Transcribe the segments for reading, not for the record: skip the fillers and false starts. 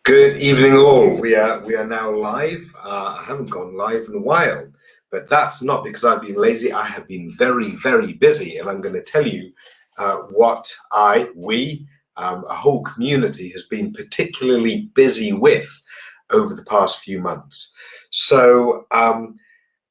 Good evening, all. We are now live. I haven't gone live in a while, but that's not because I've been lazy. I have been very, very busy, and I'm going to tell you what we, a whole community has been particularly busy with over the past few months. So,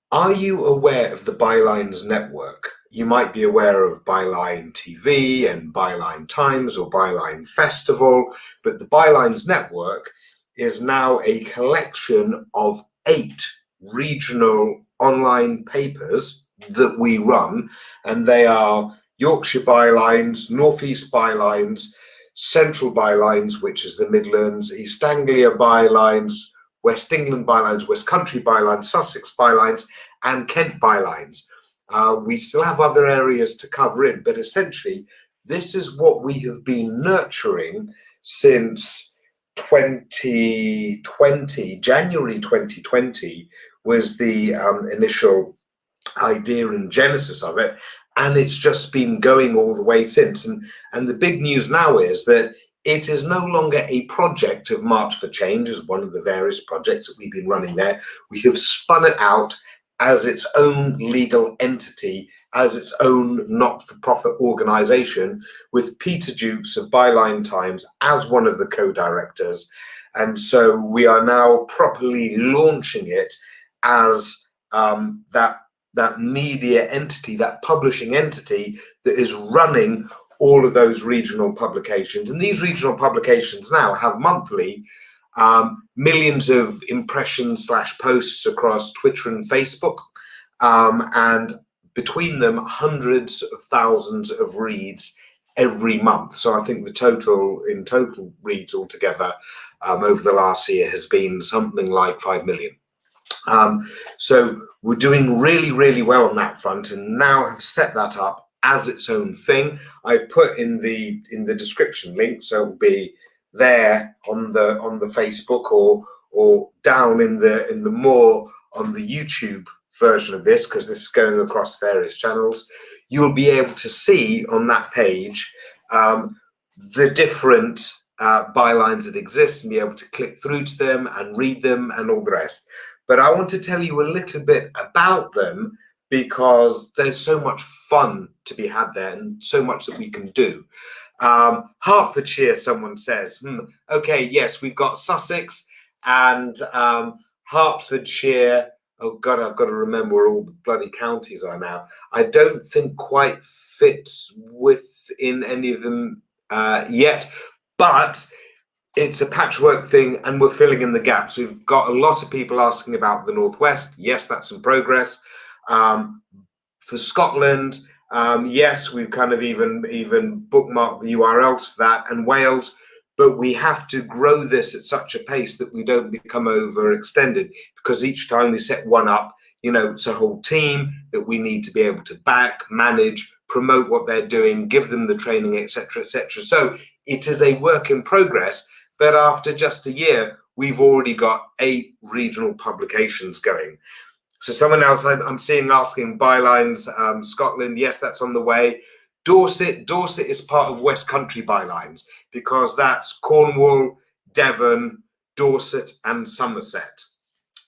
are you aware of the Bylines Network? You might be aware of Byline TV and Byline Times or Byline Festival, but the Bylines Network is now a collection of 8 regional online papers that we run, and they are Yorkshire Bylines, North East Bylines, Central Bylines, which is the Midlands, East Anglia Bylines, West England Bylines, West Country Bylines, Sussex Bylines, and Kent Bylines. We still have other areas to cover in, but essentially this is what we have been nurturing since 2020. January 2020 was the initial idea and genesis of it, and it's just been going all the way since. And the big news now is that it is no longer a project of March for Change as one of the various projects that we've been running there. We have spun it out as its own legal entity, as its own not-for-profit organization, with Peter Jukes of Byline Times as one of the co-directors. And so we are now properly launching it as that media entity, that publishing entity that is running all of those regional publications. And these regional publications now have monthly millions of impressions / posts across Twitter and Facebook, and between them hundreds of thousands of reads every month. So I think the total reads altogether over the last year has been something like 5 million. So we're doing really, really well on that front, and now have set that up as its own thing. I've put in the description link, so it'll be there on the Facebook or down in the more on the YouTube version of this, because this is going across various channels. You'll be able to see on that page the different bylines that exist and be able to click through to them and read them and all the rest. But I want to tell you a little bit about them because there's so much fun to be had there and so much that we can do. Hertfordshire, someone says, okay, yes, we've got Sussex and Hertfordshire. Oh God, I've got to remember where all the bloody counties are now. I don't think quite fits within any of them yet, but it's a patchwork thing and we're filling in the gaps. We've got a lot of people asking about the Northwest. Yes, that's in progress. For Scotland, yes, we've kind of even bookmarked the URLs for that, and Wales, but we have to grow this at such a pace that we don't become overextended, because each time we set one up, you know, it's a whole team that we need to be able to back, manage, promote what they're doing, give them the training, etc., etc. So it is a work in progress, but after just a year, we've already got 8 regional publications going. So someone else I'm seeing asking Bylines, Scotland, yes, that's on the way. Dorset is part of West Country Bylines because that's Cornwall, Devon, Dorset and Somerset.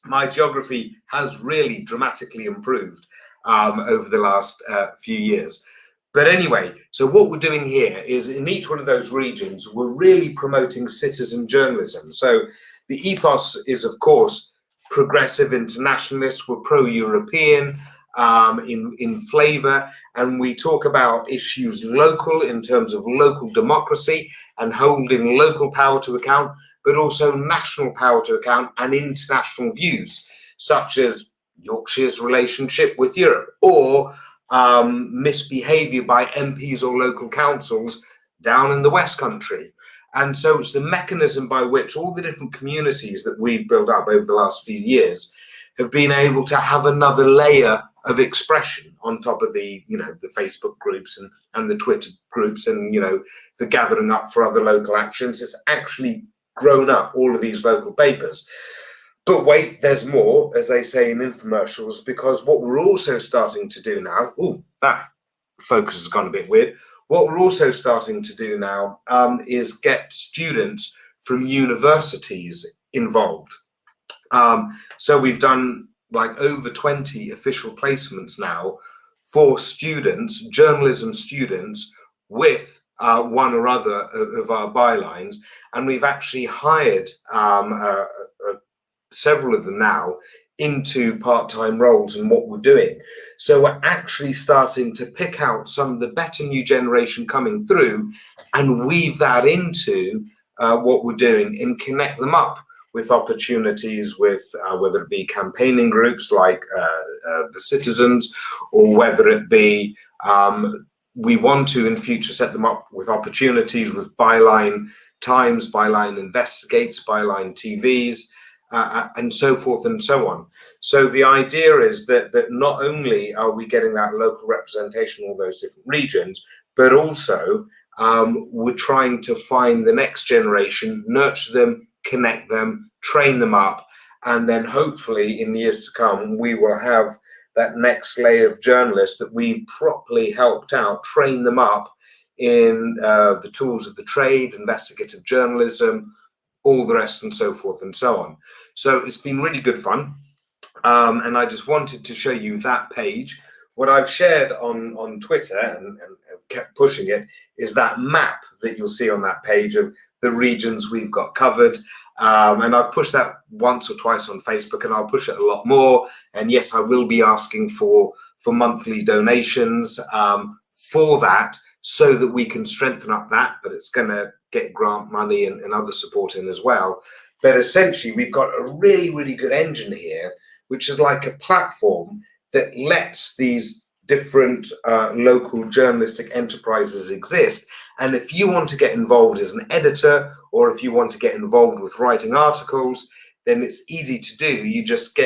My geography has really dramatically improved over the last few years. But anyway, so what we're doing here is in each one of those regions, we're really promoting citizen journalism. So the ethos is, of course, progressive internationalists. We're pro-European in flavour, and we talk about issues local in terms of local democracy and holding local power to account, but also national power to account and international views, such as Yorkshire's relationship with Europe or misbehaviour by MPs or local councils down in the West Country. And so it's the mechanism by which all the different communities that we've built up over the last few years have been able to have another layer of expression on top of the, you know, the Facebook groups and the Twitter groups and, you know, the gathering up for other local actions. It's actually grown up all of these local papers. But wait, there's more, as they say in infomercials, because what we're also starting to do now, that focus has gone a bit weird. What we're also starting to do now is get students from universities involved. So we've done like over 20 official placements now for students, journalism students, with one or other of our bylines, and we've actually hired several of them now into part-time roles in what we're doing. So we're actually starting to pick out some of the better new generation coming through and weave that into what we're doing and connect them up with opportunities with whether it be campaigning groups like the Citizens, or whether it be we want to in future set them up with opportunities with Byline Times, Byline Investigates, Byline TVs, and so forth and so on. So the idea is that not only are we getting that local representation in all those different regions, but also we're trying to find the next generation, nurture them, connect them, train them up, and then hopefully in the years to come, we will have that next layer of journalists that we've properly helped out, train them up in the tools of the trade, investigative journalism, all the rest, and so forth and so on. So it's been really good fun. And I just wanted to show you that page. What I've shared on Twitter and kept pushing it is that map that you'll see on that page of the regions we've got covered. And I've pushed that once or twice on Facebook, and I'll push it a lot more. And yes, I will be asking for monthly donations for that, so that we can strengthen up that, but it's going to get grant money and other support in as well. But essentially, we've got a really, really good engine here, which is like a platform that lets these different local journalistic enterprises exist. And if you want to get involved as an editor, or if you want to get involved with writing articles, then it's easy to do. You just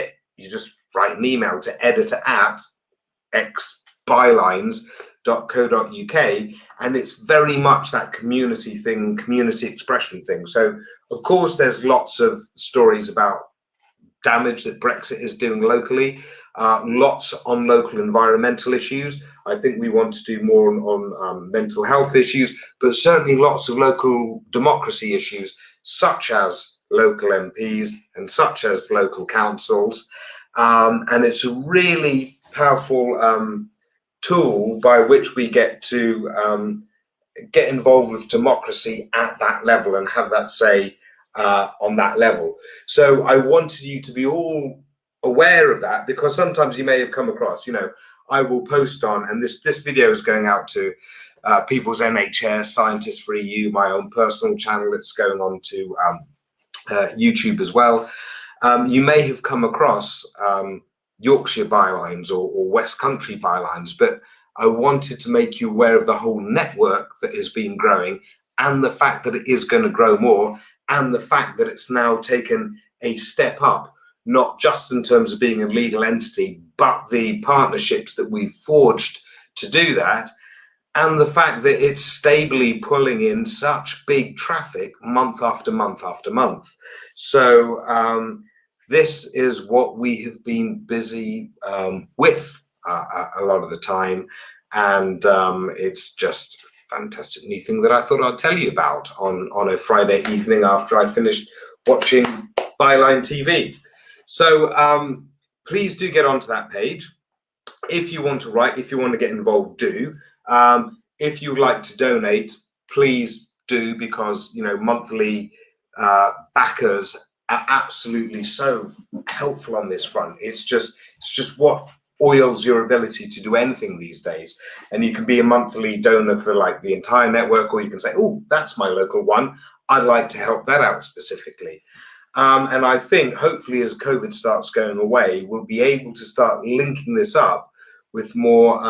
write an email to editor@xbylines.co.uk, and it's very much that community thing, community expression thing. So of course there's lots of stories about damage that Brexit is doing locally, lots on local environmental issues. I think we want to do more on mental health issues, but certainly lots of local democracy issues, such as local MPs and such as local councils. And it's a really powerful tool by which we get to get involved with democracy at that level and have that say on that level. So I wanted you to be all aware of that, because sometimes you may have come across, I will post on, and this video is going out to People's NHS, Scientists for EU, my own personal channel. It's going on to YouTube as well. You may have come across Yorkshire bylines or West Country bylines, but I wanted to make you aware of the whole network that has been growing, and the fact that it is going to grow more, and the fact that it's now taken a step up, not just in terms of being a legal entity, but the partnerships that we've forged to do that, and the fact that it's stably pulling in such big traffic month after month after month. So this is what we have been busy with a lot of the time, and it's just a fantastic new thing that I thought I'd tell you about on a Friday evening after I finished watching Byline TV. So please do get onto that page. If you want to write, if you want to get involved, do. If you would like to donate, please do, because monthly backers are absolutely so helpful on this front. It's just what oils your ability to do anything these days. And you can be a monthly donor for like the entire network, or you can say, oh, that's my local one, I'd like to help that out specifically. And I think hopefully as COVID starts going away, we'll be able to start linking this up with more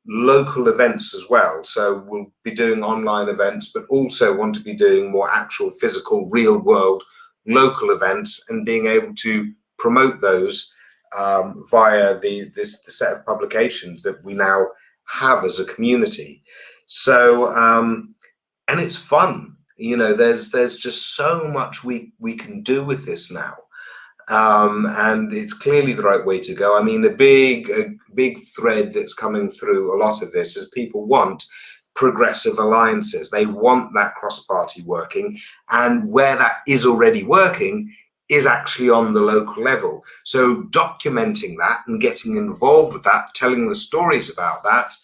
local events as well. So we'll be doing online events, but also want to be doing more actual physical, real world local events, and being able to promote those via the set of publications that we now have as a community. So and it's fun. There's just so much we can do with this now, and it's clearly the right way to go. I mean, a big thread that's coming through a lot of this is people want progressive alliances. They want that cross-party working, and where that is already working is actually on the local level. So documenting that and getting involved with that, telling the stories about that,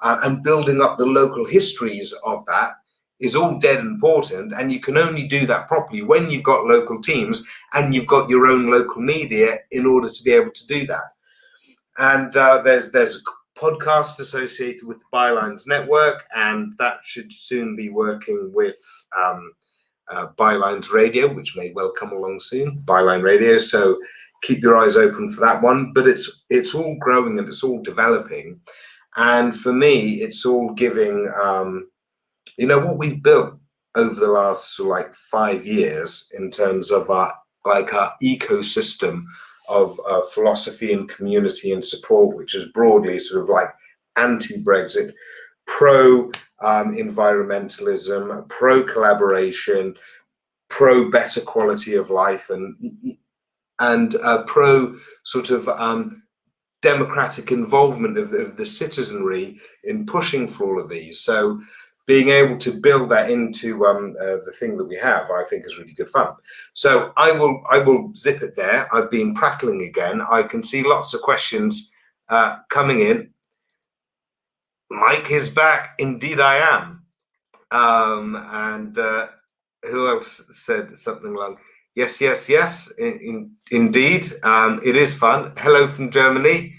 and building up the local histories of that is all dead important. And you can only do that properly when you've got local teams and you've got your own local media in order to be able to do that. And there's a podcast associated with the Bylines Network, and that should soon be working with Bylines Radio, which may well come along soon, Byline Radio. So keep your eyes open for that one. But it's all growing and it's all developing. And for me, it's all giving, what we've built over the last 5 years in terms of our ecosystem of philosophy and community and support, which is broadly sort of like anti-Brexit, pro-environmentalism, pro-collaboration, pro-better quality of life, and pro sort of democratic involvement of the citizenry in pushing for all of these. So being able to build that into the thing that we have, I think is really good fun. So I will zip it there. I've been prattling again. I can see lots of questions coming in. Mike is back. Indeed, I am. And who else said something like, yes, yes, yes, indeed. It is fun. Hello from Germany.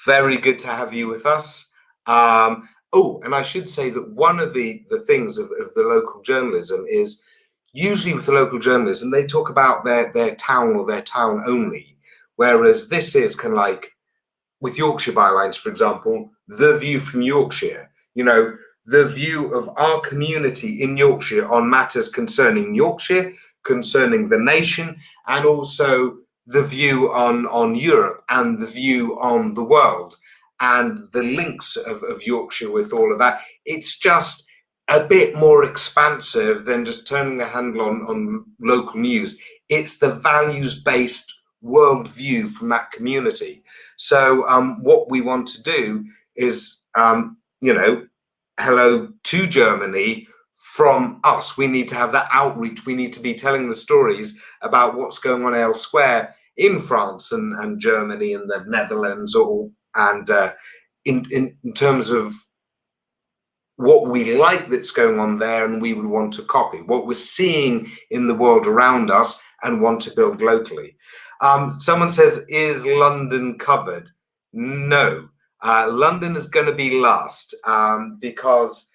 Very good to have you with us. Oh, and I should say that one of the things of the local journalism is usually with the local journalism, they talk about their town or their town only, whereas this is kind of like with Yorkshire Bylines, for example, the view from Yorkshire, the view of our community in Yorkshire on matters concerning Yorkshire, concerning the nation, and also the view on Europe and the view on the world, and the links of Yorkshire with all of that. It's just a bit more expansive than just turning the handle on local news. It's the values-based worldview from that community. So what we want to do is, hello to Germany from us. We need to have that outreach. We need to be telling the stories about what's going on elsewhere in France and Germany and the Netherlands, in terms of what we like that's going on there and we would want to copy, what we're seeing in the world around us and want to build locally. Someone says, is London covered? No, London is going to be last because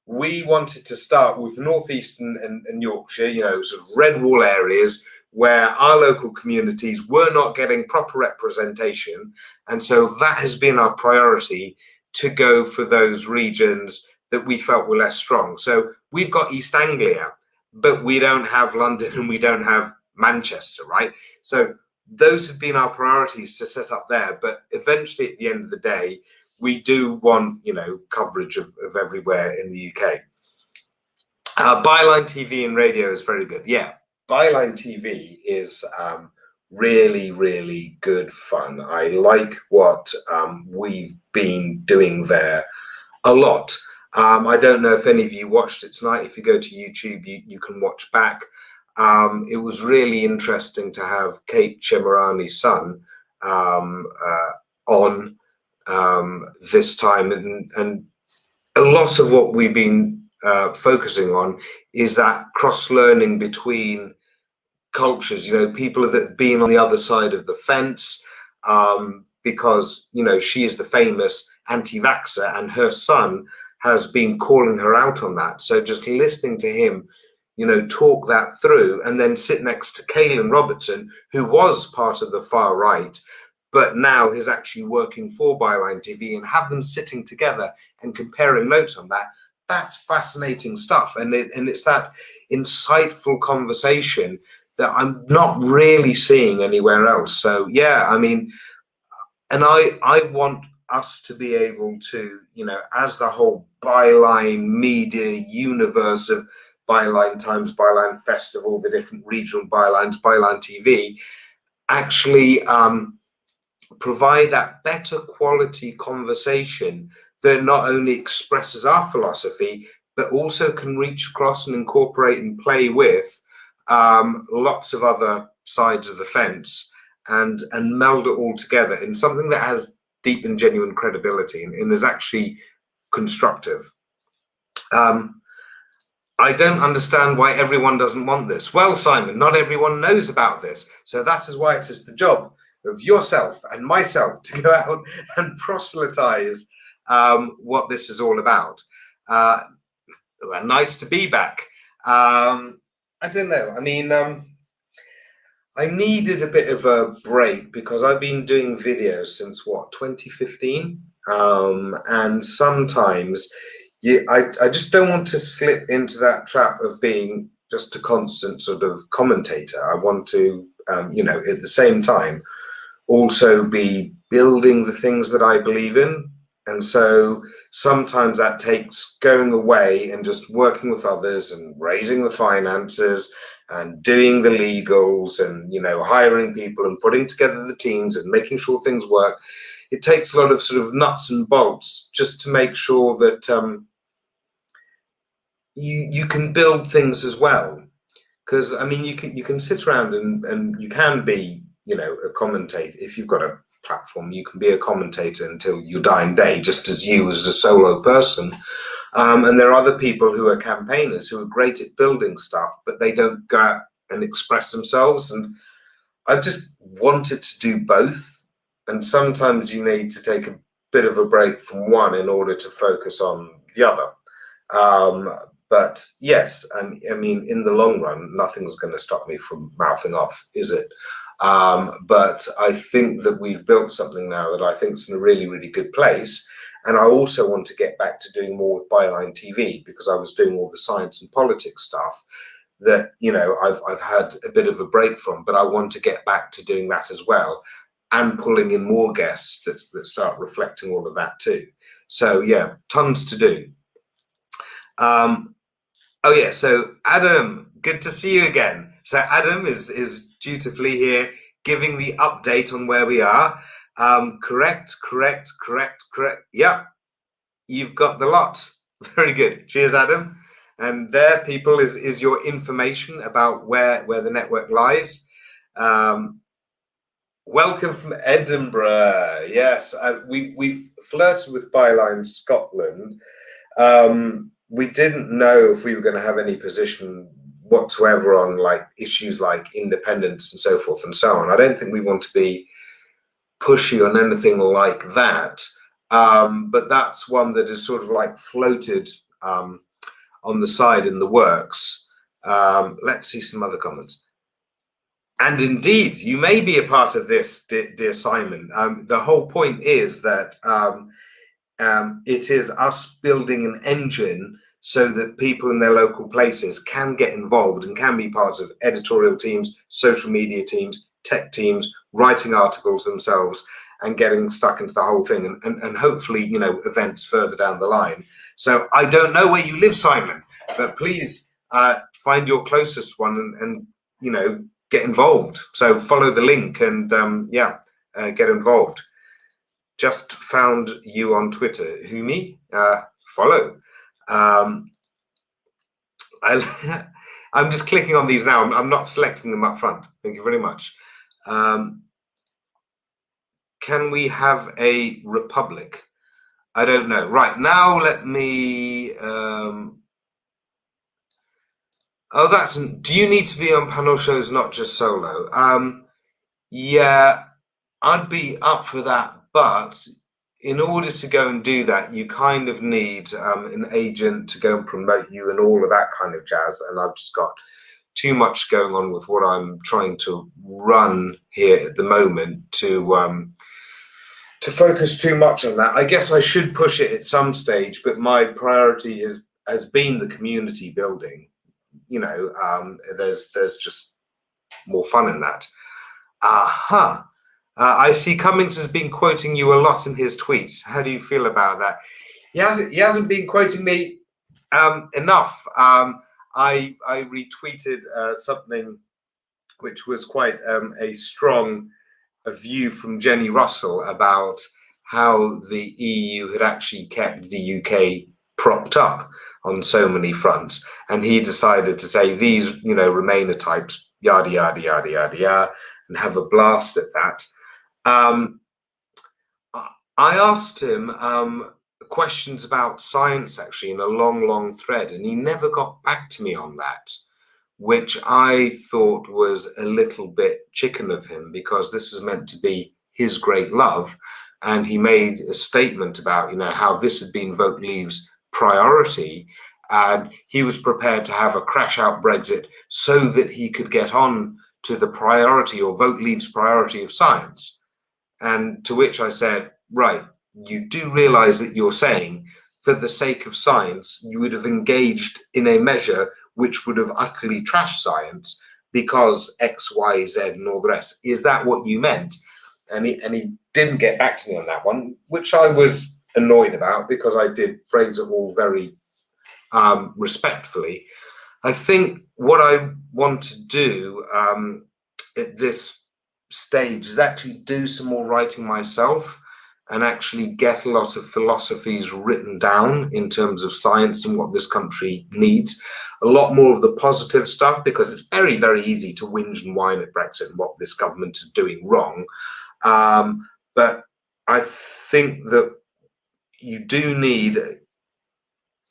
we wanted to start with Northeast and Yorkshire, sort of red wall areas where our local communities were not getting proper representation. And so that has been our priority, to go for those regions that we felt were less strong. So we've got East Anglia, but we don't have London and we don't have Manchester, right? So those have been our priorities to set up there. But eventually, at the end of the day, we do want, coverage of everywhere in the UK. Byline TV and radio is very good. Yeah, Byline TV is really, really good fun. I like what we've been doing there a lot. I don't know if any of you watched it tonight. If you go to YouTube, you can watch back. It was really interesting to have Kate Chemirani's son on this time, and a lot of what we've been focusing on is that cross-learning between cultures, people that have been on the other side of the fence, because she is the famous anti-vaxxer and her son has been calling her out on that. So just listening to him talk that through, and then sit next to Kaylin Robertson, who was part of the far right but now is actually working for Byline TV, and have them sitting together and comparing notes on that. That's fascinating stuff, and it's that insightful conversation that I'm not really seeing anywhere else. So yeah, I mean, and I want us to be able to, as the whole Byline media universe of Byline Times, Byline Festival, the different regional Bylines, Byline TV, actually provide that better quality conversation that not only expresses our philosophy, but also can reach across and incorporate and play with lots of other sides of the fence and meld it all together in something that has deep and genuine credibility and is actually constructive. I don't understand why everyone doesn't want this. Well, Simon, not everyone knows about this. So that is why it is the job of yourself and myself to go out and proselytize what this is all about. Nice to be back. I don't know. I mean, I needed a bit of a break because I've been doing videos since what, 2015? And sometimes I just don't want to slip into that trap of being just a constant sort of commentator. I want to, you know, at the same time, also be building the things that I believe in. And so sometimes that takes going away and just working with others and raising the finances and doing the legals and, you know, hiring people and putting together the teams and making sure things work. It takes a lot of sort of nuts and bolts just to make sure that you can build things as well. Because I mean, you can sit around and you can be, you know, a commentator. If you've got a platform, you can be a commentator until your dying day, just as you as a solo person. And there are other people who are campaigners who are great at building stuff, but they don't go out and express themselves. And I just wanted to do both. And sometimes you need to take a bit of a break from one in order to focus on the other. But yes, I mean, in the long run, nothing's going to stop me from mouthing off, is it? But I think that we've built something now that I think is in a really, really good place. And I also want to get back to doing more with Byline TV because I was doing all the science and politics stuff that, you know, I've had a bit of a break from, but I want to get back to doing that as well and pulling in more guests that start reflecting all of that too. So yeah, tons to do. Oh yeah, so Adam, good to see you again. So Adam is dutifully here giving the update on where we are. Correct. Yeah, you've got the lot. Very good. Cheers, Adam. And there, people, is your information about where the network lies. Welcome from Edinburgh. Yes, we've flirted with Bylines Scotland. We didn't know if we were going to have any position whatsoever on like issues like independence and so forth and so on. I don't think we want to be pushy on anything like that. But that's one that is sort of like floated on the side in the works. Let's see some other comments. And indeed, you may be a part of this, dear Simon. The whole point is that it is us building an engine so that people in their local places can get involved and can be parts of editorial teams, social media teams, tech teams, writing articles themselves and getting stuck into the whole thing and hopefully, you know, events further down the line. So I don't know where you live, Simon, but please find your closest one and you know, get involved. So follow the link and get involved. Just found you on Twitter. Who, me? Follow. I'm just clicking on these now. I'm not selecting them up front. Thank you very much. Can we have a republic? I don't know. Right, now let me... oh, do you need to be on panel shows, not just solo? Yeah, I'd be up for that, but in order to go and do that, you kind of need an agent to go and promote you and all of that kind of jazz. And I've just got too much going on with what I'm trying to run here at the moment to focus too much on that. I guess I should push it at some stage, but my priority has been the community building. You know, there's just more fun in that. Aha. I see Cummings has been quoting you a lot in his tweets. How do you feel about that? He hasn't been quoting me enough. I retweeted something which was quite a strong view from Jenny Russell about how the EU had actually kept the UK propped up on so many fronts, and he decided to say these, Remainer types, yada yada yada yada yada, and have a blast at that. I asked him questions about science actually in a long thread, and he never got back to me on that, which I thought was a little bit chicken of him, because this is meant to be his great love. And he made a statement about, how this had been Vote Leave's priority, and he was prepared to have a crash out Brexit so that he could get on to the priority, or Vote Leave's priority, of science. And to which I said, right, you do realize that you're saying, for the sake of science, you would have engaged in a measure which would have utterly trashed science because X, Y, Z, and all the rest. Is that what you meant? And he didn't get back to me on that one, which I was annoyed about, because I did phrase it all very respectfully. I think what I want to do at this stage is actually do some more writing myself, and actually get a lot of philosophies written down in terms of science and what this country needs. A lot more of the positive stuff, because it's very, very easy to whinge and whine at Brexit and what this government is doing wrong. But I think that you do need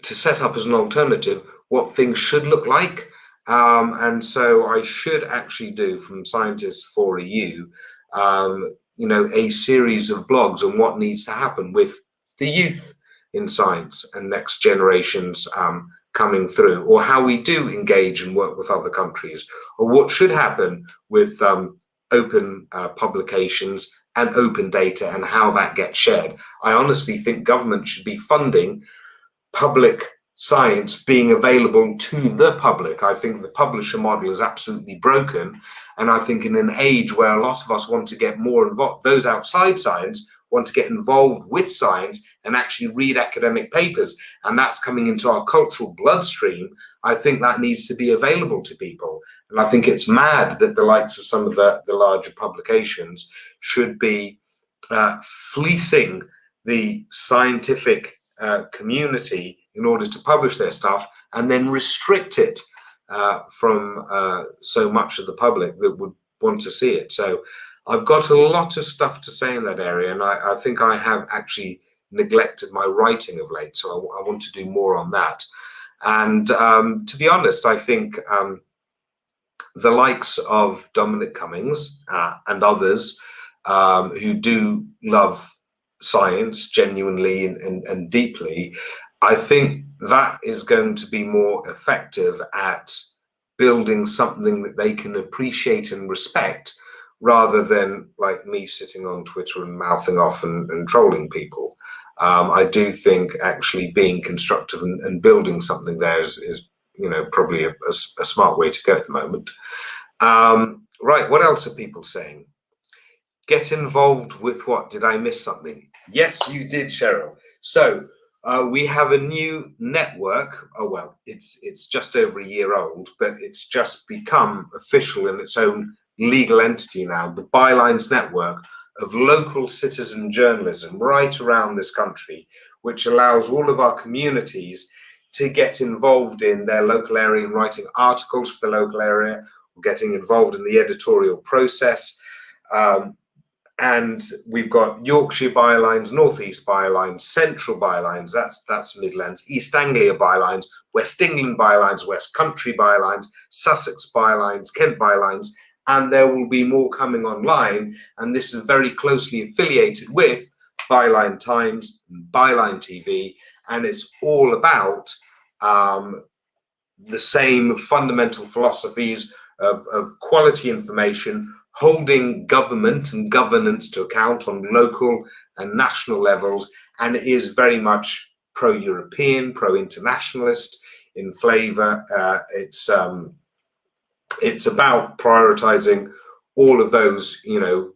to set up as an alternative what things should look like. And so I should actually do, from Scientists for EU, a series of blogs on what needs to happen with the youth in science and next generations coming through, or how we do engage and work with other countries, or what should happen with open publications and open data, and how that gets shared. I honestly think government should be funding public science being available to the public. I think the publisher model is absolutely broken. And I think in an age where a lot of us want to get more involved, those outside science want to get involved with science and actually read academic papers, and that's coming into our cultural bloodstream, I think that needs to be available to people. And I think it's mad that the likes of some of the larger publications should be fleecing the scientific community in order to publish their stuff, and then restrict it from so much of the public that would want to see it. So I've got a lot of stuff to say in that area, and I think I have actually neglected my writing of late, so I want to do more on that. And to be honest, I think the likes of Dominic Cummings and others who do love science genuinely and deeply, I think that is going to be more effective at building something that they can appreciate and respect, rather than like me sitting on Twitter and mouthing off and trolling people. I do think actually being constructive and building something there is probably a smart way to go at the moment. Right, what else are people saying? Get involved with what? Did I miss something? Yes, you did, Cheryl. So we have a new network. Oh, well, it's just over a year old, but it's just become official in its own legal entity now, the Bylines Network of local citizen journalism right around this country, which allows all of our communities to get involved in their local area and writing articles for the local area, or getting involved in the editorial process. And we've got Yorkshire Bylines, North East Bylines, Central Bylines, that's Midlands, East Anglia Bylines, West England Bylines, West Country Bylines, Sussex Bylines, Kent Bylines, and there will be more coming online. And this is very closely affiliated with Byline Times and Byline TV, and it's all about the same fundamental philosophies of quality information, holding government and governance to account on local and national levels, and it is very much pro-European, pro-internationalist in flavour. It's about prioritizing all of those,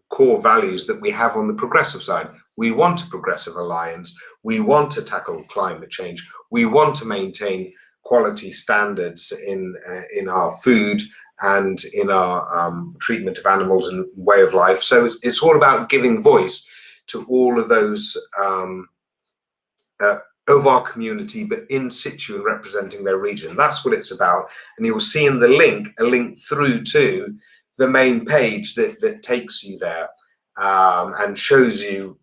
core values that we have on the progressive side. We want a progressive alliance. We want to tackle climate change. We want to maintain quality standards in our food and in our treatment of animals and way of life. So it's all about giving voice to all of those of our community, but in situ and representing their region. That's what it's about. And you'll see in the link a link through to the main page that takes you there and shows you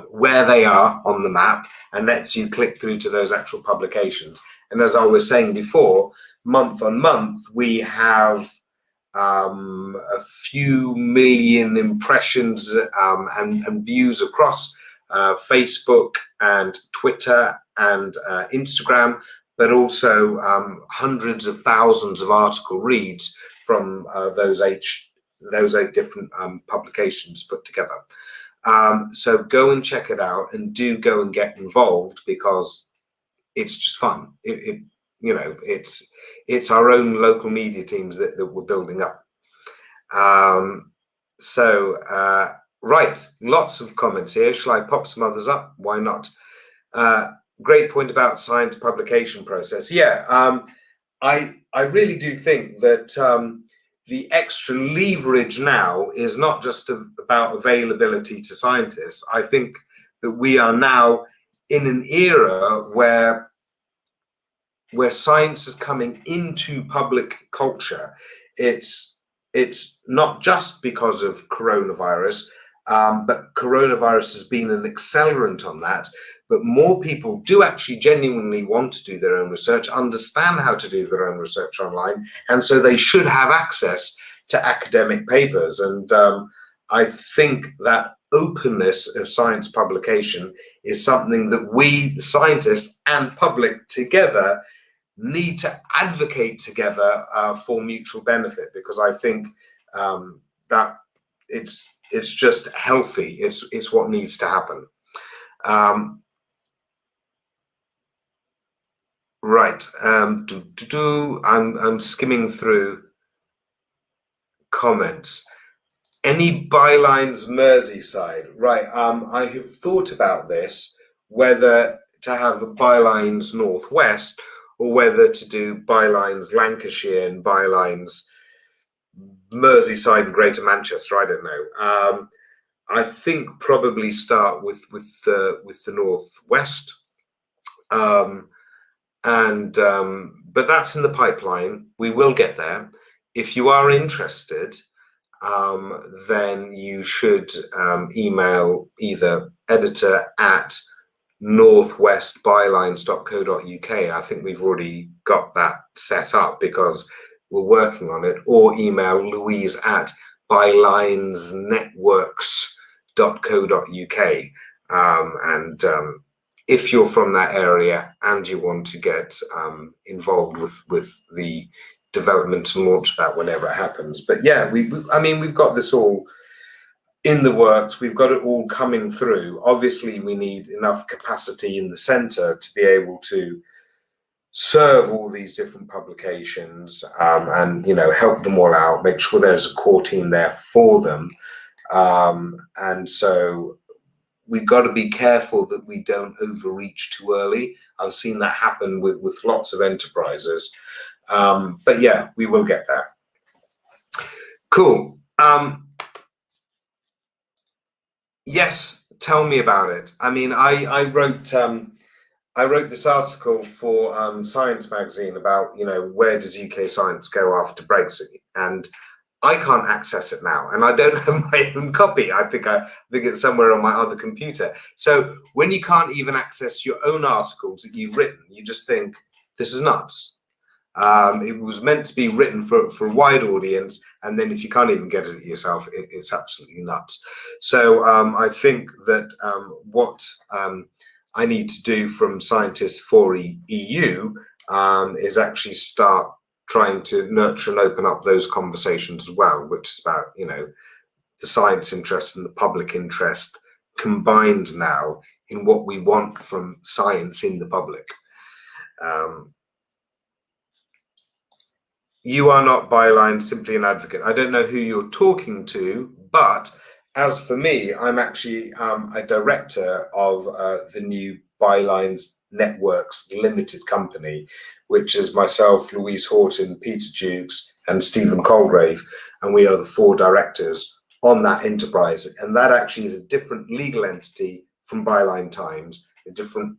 where they are on the map and lets you click through to those actual publications. And as I was saying before, month on month, we have a few million impressions and views across Facebook and Twitter and Instagram, but also hundreds of thousands of article reads from those eight different publications put together. So go and check it out, and do go and get involved, because it's just fun. You know, it's our own local media teams that we're building up. Right, lots of comments here. Shall I pop some others up? Why not? Great point about science publication process. Yeah, I really do think that the extra leverage now is not just about availability to scientists. I think that we are now in an era where science is coming into public culture. It's not just because of coronavirus, but coronavirus has been an accelerant on that. But more people do actually genuinely want to do their own research, understand how to do their own research online, and so they should have access to academic papers. And I think that openness of science publication is something that we, the scientists and public together, need to advocate together for mutual benefit, because I think that it's just healthy. It's what needs to happen. Right. I'm skimming through comments. Any bylines Merseyside? Right. I have thought about this, whether to have a bylines Northwest or whether to do bylines Lancashire and bylines Merseyside and Greater Manchester. I don't know. I think probably start with the Northwest. But that's in the pipeline. We will get there. If you are interested, then you should email either editor@northwestbylines.co.uk. I think we've already got that set up because we're working on it, or email louise@bylinesnetworks.co.uk. If you're from that area and you want to get involved with the development and launch of that whenever it happens. But yeah, I mean, we've got this all in the works. We've got it all coming through. Obviously, we need enough capacity in the centre to be able to serve all these different publications and, you know, help them all out, make sure there's a core team there for them. And so we've got to be careful that we don't overreach too early. I've seen that happen with lots of enterprises. But yeah, we will get there. Cool. Yes, tell me about it. I mean, I wrote this article for Science magazine about, you know, where does UK science go after Brexit, and I can't access it now, and I don't have my own copy. I think it's somewhere on my other computer. So when you can't even access your own articles that you've written, you just think, this is nuts. It was meant to be written for a wide audience, and then if you can't even get it yourself, it's absolutely nuts. So I think that what I need to do from Scientists for EU is actually start trying to nurture and open up those conversations as well, which is about, you know, the science interest and the public interest combined now in what we want from science in the public. You are not Byline, simply an advocate. I don't know who you're talking to, but as for me, I'm actually a director of the new Bylines Networks Limited Company, which is myself, Louise Horton, Peter Dukes, and Stephen Colgrave, and we are the 4 directors on that enterprise, and that actually is a different legal entity from Byline Times, a different,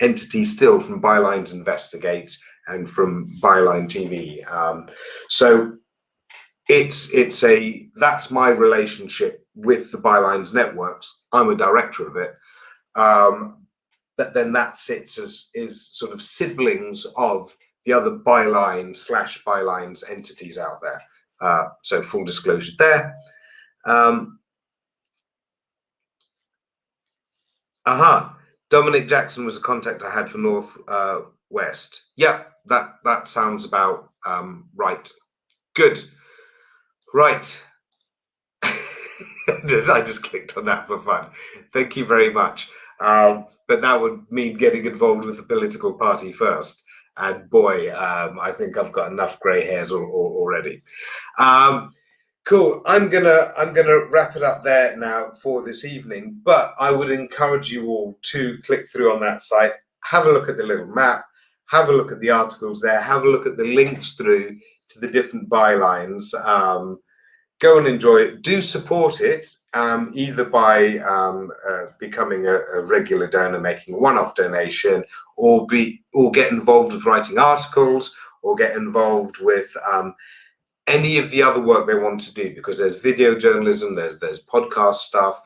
entity still from Bylines Investigates and from Byline TV. So that's my relationship with the Bylines networks. I'm a director of it, but then that sits as sort of siblings of the other Byline/Bylines entities out there. So full disclosure there. Dominic Jackson was a contact I had for North West. Yeah, that sounds about right. Good. Right. I just clicked on that for fun. Thank you very much. But that would mean getting involved with the political party first. And boy, I think I've got enough grey hairs already. Cool. I'm gonna wrap it up there now for this evening. But I would encourage you all to click through on that site, have a look at the little map, have a look at the articles there, have a look at the links through to the different bylines. Go and enjoy it. Do support it, either by becoming a regular donor, making a one-off donation, or get involved with writing articles, or get involved with any of the other work they want to do, because there's video journalism, there's podcast stuff.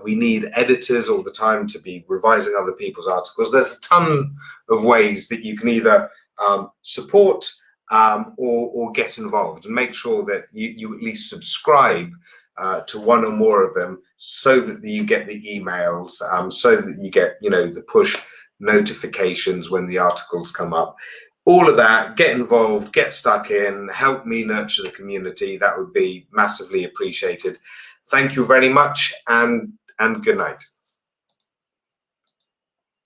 We need editors all the time to be revising other people's articles. There's a ton of ways that you can either support or get involved, and make sure that you at least subscribe to one or more of them, so that you get the emails, so that you get the push notifications when the articles come up. All of that, get involved, get stuck in, help me nurture the community. That would be massively appreciated. Thank you very much, and good night.